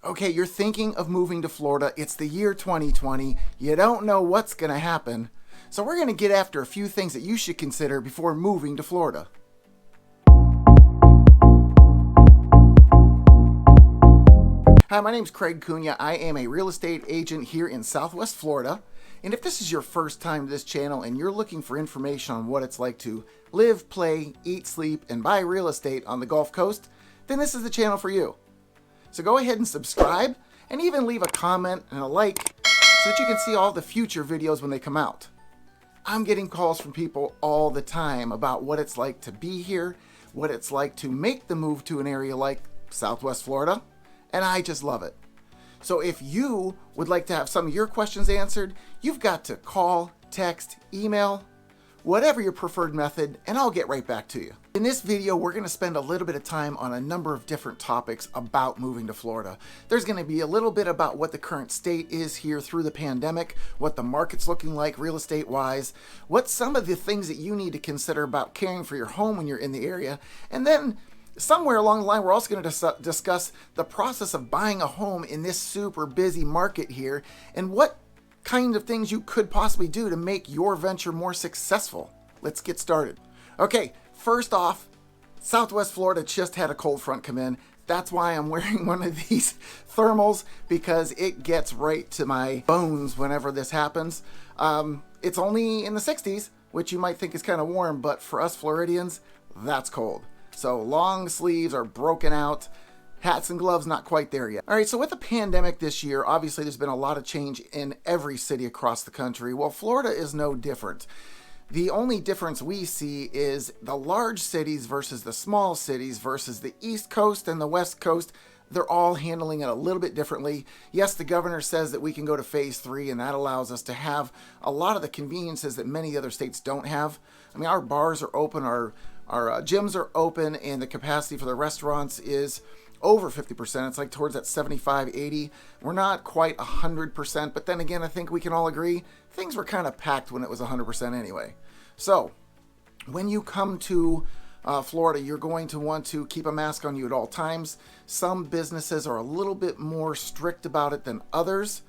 Okay, you're thinking of moving to Florida. It's the year 2020. You don't know what's going to happen. So we're going to get after a few things that you should consider before moving to Florida. Hi, my name's Craig Cunha. I am a real estate agent here in Southwest Florida. And if this is your first time to this channel and you're looking for information on what it's like to live, play, eat, sleep, and buy real estate on the Gulf Coast, then this is the channel for you. So go ahead and subscribe and even leave a comment and a like so that you can see all the future videos when they come out. I'm getting calls from people all the time about what it's like to be here, what it's like to make the move to an area like Southwest Florida, and I just love it. So if you would like to have some of your questions answered, you've got to call, text, email, whatever your preferred method, and I'll get right back to you. In this video, we're going to spend a little bit of time on a number of different topics about moving to Florida. There's going to be a little bit about what the current state is here through the pandemic, what the market's looking like real estate wise, what some of the things that you need to consider about caring for your home when you're in the area, and then somewhere along the line, we're also going to discuss the process of buying a home in this super busy market here and what kind of things you could possibly do to make your venture more successful. Let's get started. Okay, first off, Southwest Florida just had a cold front come in. That's why I'm wearing one of these thermals, because it gets right to my bones whenever this happens. It's only in the 60s, which you might think is kind of warm, but for us Floridians, that's cold. So long sleeves are broken out. Hats and gloves, not quite there yet. All right, so with the pandemic this year, obviously there's been a lot of change in every city across the country. Well, Florida is no different. The only difference we see is the large cities versus the small cities versus the East Coast and the West Coast. They're all handling it a little bit differently. Yes, the governor says that we can go to phase 3, and that allows us to have a lot of the conveniences that many other states don't have. I mean, our bars are open, our gyms are open, and the capacity for the restaurants is over 50%. It's like towards that 75, 80. We're not quite 100%, but then again, I think we can all agree things were kind of packed when it was 100% anyway. So when you come to Florida, you're going to want to keep a mask on you at all times. Some businesses are a little bit more strict about it than others.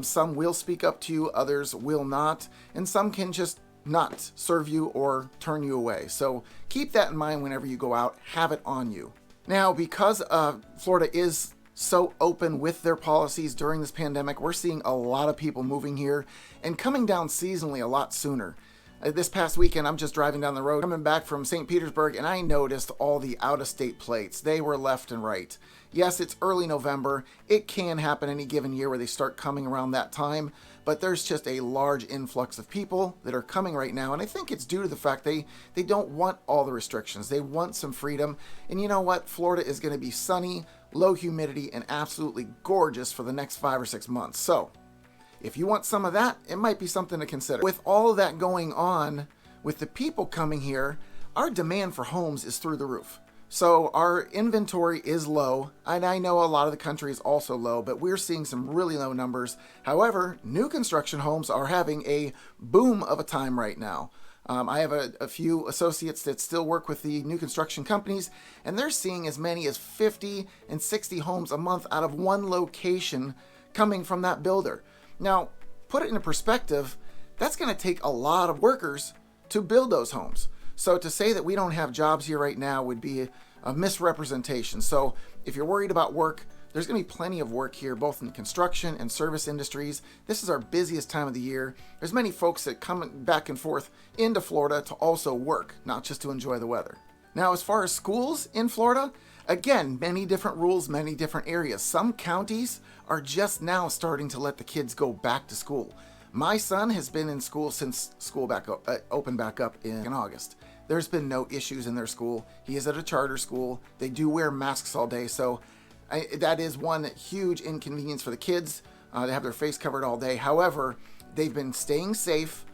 Some will speak up to you, others will not, and some can just not serve you or turn you away. So keep that in mind whenever you go out, have it on you. Now, because Florida is so open with their policies during this pandemic, we're seeing a lot of people moving here and coming down seasonally a lot sooner. This past weekend, I'm just driving down the road, coming back from St. Petersburg, and I noticed all the out-of-state plates. They were left and right. Yes, it's early November. It can happen any given year where they start coming around that time, but there's just a large influx of people that are coming right now, and I think it's due to the fact they don't want all the restrictions. They want some freedom, and you know what? Florida is going to be sunny, low humidity, and absolutely gorgeous for the next 5 or 6 months. So if you want some of that, it might be something to consider. With all of that going on, with the people coming here, our demand for homes is through the roof. So our inventory is low, and I know a lot of the country is also low, but we're seeing some really low numbers. However, new construction homes are having a boom of a time right now. I have a few associates that still work with the new construction companies, and they're seeing as many as 50 and 60 homes a month out of one location coming from that builder. Now, put it into perspective, that's going to take a lot of workers to build those homes. So to say that we don't have jobs here right now would be a misrepresentation. So if you're worried about work, there's going to be plenty of work here, both in the construction and service industries. This is our busiest time of the year. There's many folks that come back and forth into Florida to also work, not just to enjoy the weather. Now, as far as schools in Florida, again, many different rules, many different areas. Some counties are just now starting to let the kids go back to school. My son has been in school since school opened back up in August. There's been no issues in their school. He is at a charter school. They do wear masks all day, so that is one huge inconvenience for the kids. They have their face covered all day. However, they've been staying safe.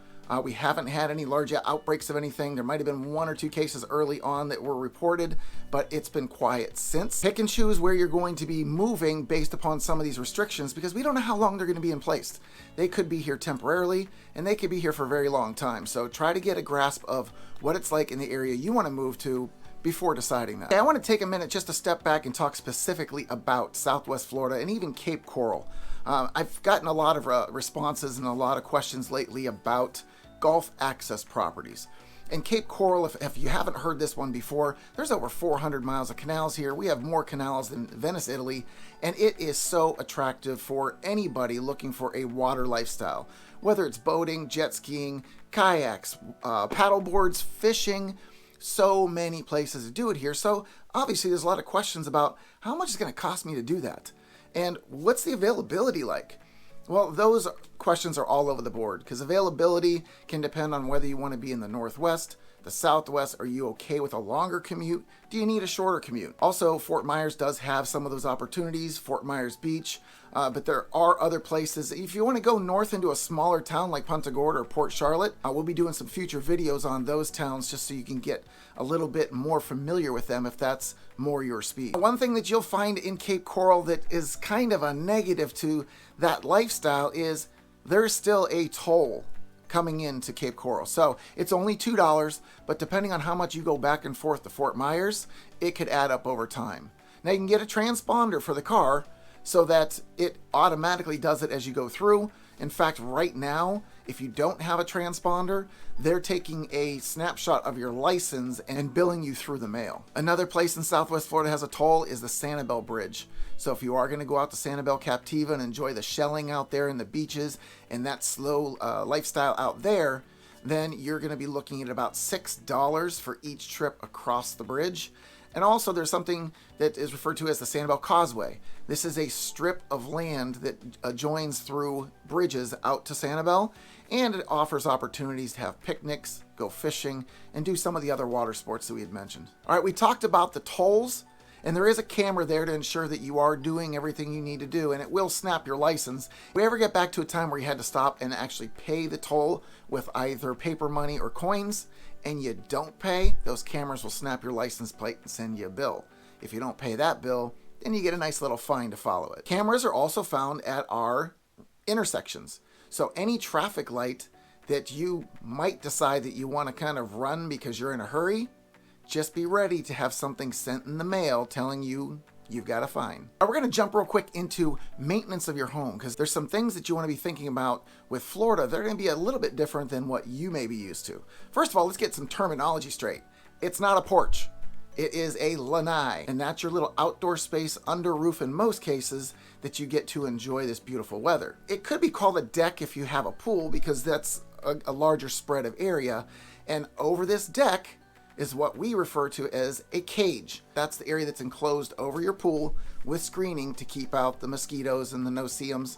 We haven't had any large outbreaks of anything. There might have been 1 or 2 cases early on that were reported, but it's been quiet since. Pick and choose where you're going to be moving based upon some of these restrictions, because we don't know how long they're going to be in place. They could be here temporarily, and they could be here for a very long time. So try to get a grasp of what it's like in the area you want to move to before deciding that. Okay, I want to take a minute just to step back and talk specifically about Southwest Florida and even Cape Coral. I've gotten a lot of responses and a lot of questions lately about Gulf access properties. And Cape Coral, if you haven't heard this one before, there's over 400 miles of canals here. We have more canals than Venice, Italy, and it is so attractive for anybody looking for a water lifestyle. Whether it's boating, jet skiing, kayaks, paddle boards, fishing, so many places to do it here. So obviously there's a lot of questions about how much it's going to cost me to do that. And what's the availability like? Well, those questions are all over the board because availability can depend on whether you want to be in the Northwest, the Southwest. Are you okay with a longer commute? Do you need a shorter commute? Also, Fort Myers does have some of those opportunities, Fort Myers Beach, but there are other places. If you want to go north into a smaller town like Punta Gorda or Port Charlotte, we'll be doing some future videos on those towns just so you can get a little bit more familiar with them if that's more your speed. One thing that you'll find in Cape Coral that is kind of a negative to that lifestyle is there's still a toll coming into Cape Coral. So it's only $2, but depending on how much you go back and forth to Fort Myers, it could add up over time. Now you can get a transponder for the car so that it automatically does it as you go through. In fact, right now, if you don't have a transponder, they're taking a snapshot of your license and billing you through the mail. Another place in Southwest Florida has a toll is the Sanibel Bridge. So if you are going to go out to Sanibel Captiva and enjoy the shelling out there in the beaches and that slow lifestyle out there, then you're going to be looking at about $6 for each trip across the bridge. And also there's something that is referred to as the Sanibel Causeway. This is a strip of land that joins through bridges out to Sanibel, and it offers opportunities to have picnics, go fishing, and do some of the other water sports that we had mentioned. All right, we talked about the tolls, and there is a camera there to ensure that you are doing everything you need to do, and it will snap your license. If we ever get back to a time where you had to stop and actually pay the toll with either paper money or coins, and you don't pay, those cameras will snap your license plate and send you a bill. If you don't pay that bill, then you get a nice little fine to follow it. Cameras are also found at our intersections. So any traffic light that you might decide that you want to kind of run because you're in a hurry, just be ready to have something sent in the mail telling you you've got a fine. We're going to jump real quick into maintenance of your home because there's some things that you want to be thinking about with Florida. They're going to be a little bit different than what you may be used to. First of all, let's get some terminology straight. It's not a porch. It is a lanai, and that's your little outdoor space under roof in most cases that you get to enjoy this beautiful weather. It could be called a deck if you have a pool because that's a larger spread of area, and over this deck is what we refer to as a cage. That's the area that's enclosed over your pool with screening to keep out the mosquitoes and the no-see-ums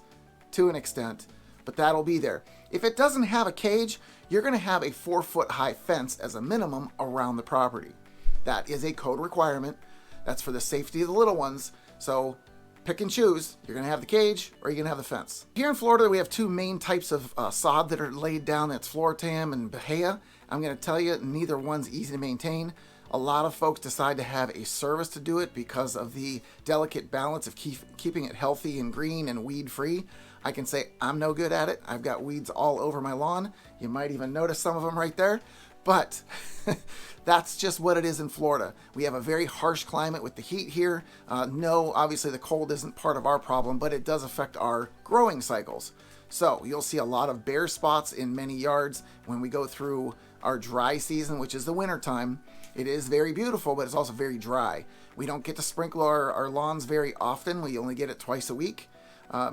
to an extent, but that'll be there. If it doesn't have a cage, you're going to have a 4-foot high fence as a minimum around the property. That is a code requirement. That's for the safety of the little ones. So pick and choose. You're going to have the cage or you're going to have the fence. Here in Florida, we have two main types of sod that are laid down. That's Floratam and Bahia. I'm going to tell you, neither one's easy to maintain. A lot of folks decide to have a service to do it because of the delicate balance of keeping it healthy and green and weed-free. I can say I'm no good at it. I've got weeds all over my lawn. You might even notice some of them right there. But that's just what it is in Florida. We have a very harsh climate with the heat here. No, obviously the cold isn't part of our problem, but it does affect our growing cycles. So you'll see a lot of bare spots in many yards when we go through our dry season, which is the winter time. It is very beautiful, but it's also very dry. We don't get to sprinkle our lawns very often. We only get it twice a week.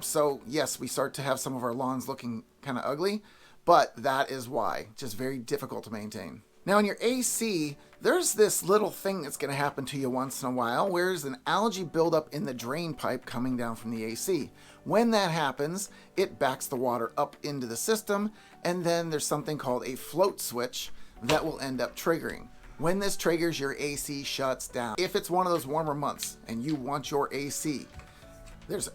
So yes, we start to have some of our lawns looking kind of ugly, but that is why. Just very difficult to maintain. Now in your AC, there's this little thing that's going to happen to you once in a while, where there's an algae buildup in the drain pipe coming down from the AC. When that happens, it backs the water up into the system, and then there's something called a float switch that will end up triggering. When this triggers, your AC shuts down. If it's one of those warmer months and you want your AC,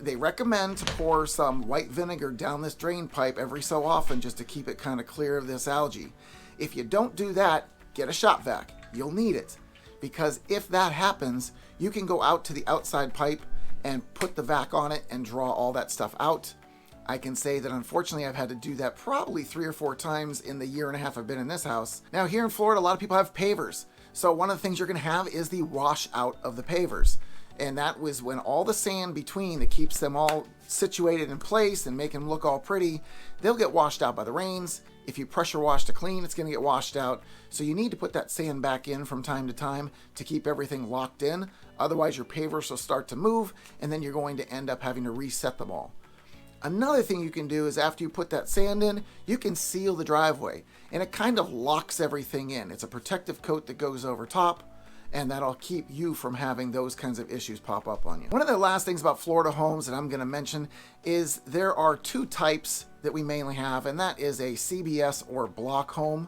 they recommend to pour some white vinegar down this drain pipe every so often just to keep it kind of clear of this algae. If you don't do that, get a shop vac. You'll need it, because if that happens, you can go out to the outside pipe and put the vac on it and draw all that stuff out. I can say that unfortunately I've had to do that probably 3 or 4 times in the year and a half I've been in this house. Now here in Florida, a lot of people have pavers. So one of the things you're going to have is the washout of the pavers. And that was when all the sand between that keeps them all situated in place and make them look all pretty, they'll get washed out by the rains. If you pressure wash to clean, it's going to get washed out. So you need to put that sand back in from time to time to keep everything locked in. Otherwise, your pavers will start to move, and then you're going to end up having to reset them all. Another thing you can do is after you put that sand in, you can seal the driveway, and it kind of locks everything in. It's a protective coat that goes over top, and that'll keep you from having those kinds of issues pop up on you. One of the last things about Florida homes that I'm going to mention is there are two types that we mainly have, and that is a CBS or block home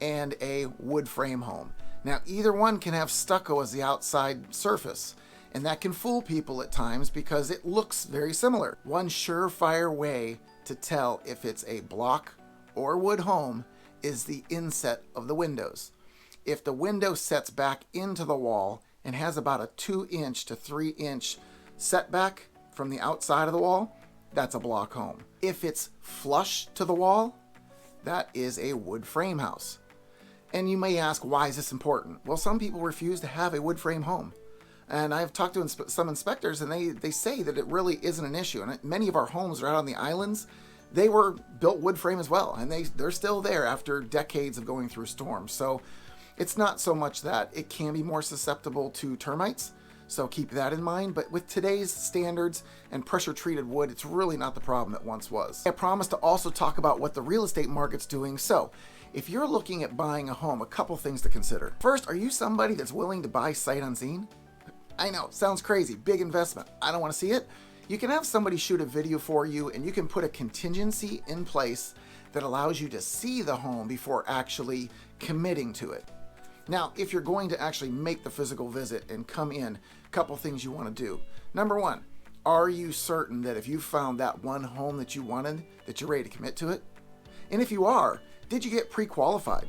and a wood frame home. Now, either one can have stucco as the outside surface, and that can fool people at times because it looks very similar. One surefire way to tell if it's a block or wood home is the inset of the windows. If the window sets back into the wall and has about a 2-inch to 3-inch setback from the outside of the wall, that's a block home. If it's flush to the wall, that is a wood frame house. And you may ask, why is this important? Well, some people refuse to have a wood frame home. And I've talked to some inspectors, and they say that it really isn't an issue. And many of our homes are out on the islands. They were built wood frame as well, and they're still there after decades of going through storms. So it's not so much that. It can be more susceptible to termites, so keep that in mind. But with today's standards and pressure-treated wood, it's really not the problem it once was. I promised to also talk about what the real estate market's doing. So if you're looking at buying a home, a couple things to consider. First, are you somebody that's willing to buy sight unseen? I know, sounds crazy, big investment. I don't want to see it. You can have somebody shoot a video for you, and you can put a contingency in place that allows you to see the home before actually committing to it. Now, if you're going to actually make the physical visit and come in, a couple things you want to do. Number one, are you certain that if you found that one home that you wanted, that you're ready to commit to it? And if you are, did you get pre-qualified?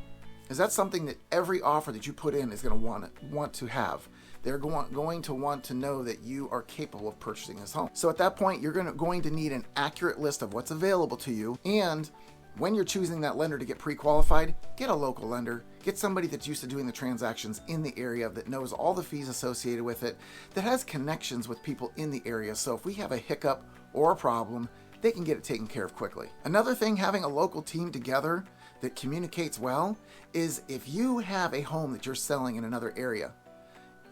Is that something that every offer that you put in is going to want to have? They're going to want to know that you are capable of purchasing this home. So at that point, you're going to need an accurate list of what's available to you. And when you're choosing that lender to get pre-qualified, get a local lender. Get somebody that's used to doing the transactions in the area, that knows all the fees associated with it, that has connections with people in the area. So if we have a hiccup or a problem, they can get it taken care of quickly. Another thing, having a local team together that communicates well, is if you have a home that you're selling in another area,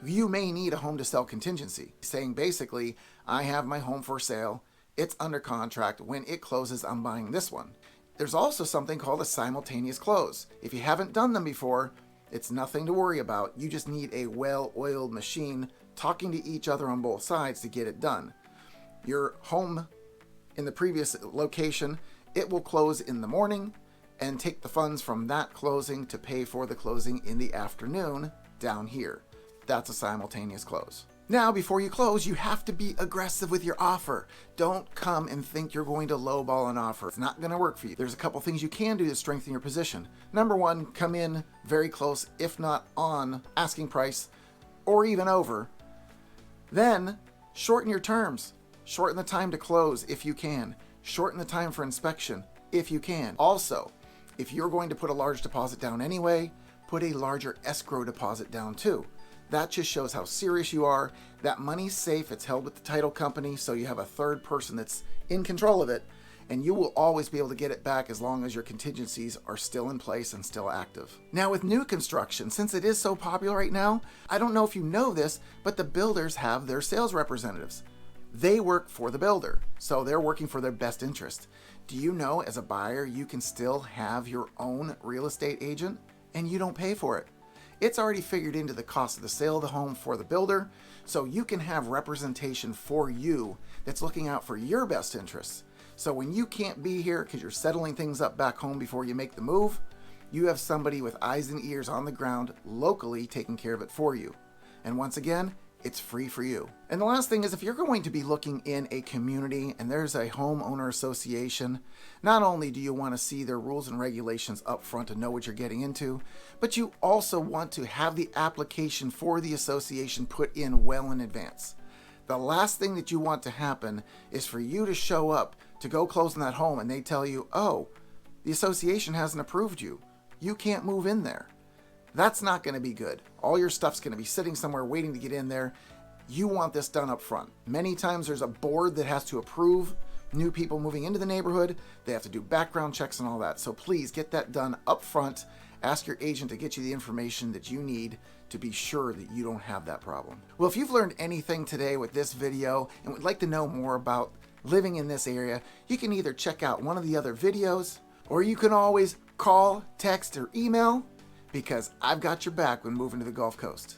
you may need a home to sell contingency, saying basically, I have my home for sale, it's under contract, when it closes, I'm buying this one. There's also something called a simultaneous close. If you haven't done them before, it's nothing to worry about. You just need a well-oiled machine talking to each other on both sides to get it done. Your home in the previous location, it will close in the morning and take the funds from that closing to pay for the closing in the afternoon down here. That's a simultaneous close. Now, before you close, you have to be aggressive with your offer. Don't come and think you're going to lowball an offer. It's not going to work for you. There's a couple things you can do to strengthen your position. Number one, come in very close, if not on asking price, or even over. Then, shorten your terms. Shorten the time to close if you can. Shorten the time for inspection if you can. Also, if you're going to put a large deposit down anyway, put a larger escrow deposit down too. That just shows how serious you are. That money's safe. It's held with the title company, so you have a third person that's in control of it, and you will always be able to get it back as long as your contingencies are still in place and still active. Now, with new construction, since it is so popular right now, I don't know if you know this, but the builders have their sales representatives. They work for the builder, so they're working for their best interest. Do you know, as a buyer, you can still have your own real estate agent, and you don't pay for it? It's already figured into the cost of the sale of the home for the builder, so you can have representation for you that's looking out for your best interests. So when you can't be here because you're settling things up back home before you make the move, you have somebody with eyes and ears on the ground locally taking care of it for you. And once again, it's free for you. And the last thing is, if you're going to be looking in a community and there's a homeowner association, not only do you want to see their rules and regulations up front to know what you're getting into, but you also want to have the application for the association put in well in advance. The last thing that you want to happen is for you to show up to go close on that home and they tell you, oh, the association hasn't approved you. You can't move in there. That's not going to be good. All your stuff's going to be sitting somewhere waiting to get in there. You want this done up front. Many times there's a board that has to approve new people moving into the neighborhood. They have to do background checks and all that. So please get that done up front. Ask your agent to get you the information that you need to be sure that you don't have that problem. Well, if you've learned anything today with this video and would like to know more about living in this area, you can either check out one of the other videos, or you can always call, text, or email, because I've got your back when moving to the Gulf Coast.